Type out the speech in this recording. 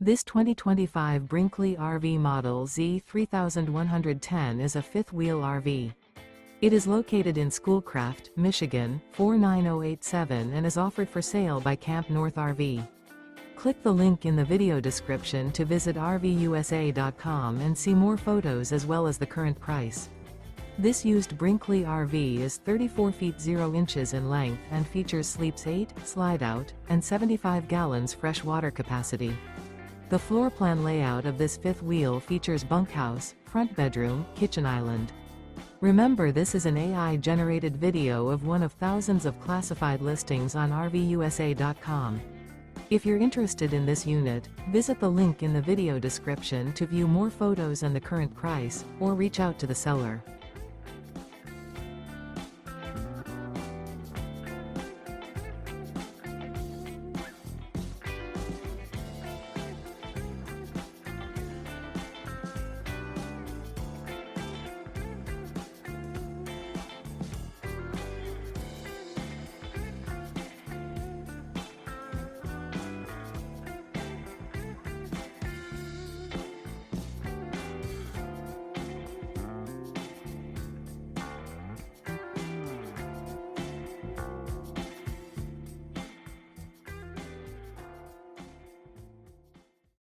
This 2025 Brinkley RV Model Z 3110 is a fifth-wheel RV. It is located in Schoolcraft, Michigan, 49087 and is offered for sale by CampNorth RV. Click the link in the video description to visit RVUSA.com and see more photos as well as the current price. This used Brinkley RV is 34 feet 0 inches in length and features sleeps 8, slide-out, and 75 gallons fresh water capacity. The floor plan layout of this fifth wheel features bunkhouse, front bedroom, kitchen island. Remember, this is an AI-generated video of one of thousands of classified listings on RVUSA.com. If you're interested in this unit, visit the link in the video description to view more photos and the current price, or reach out to the seller.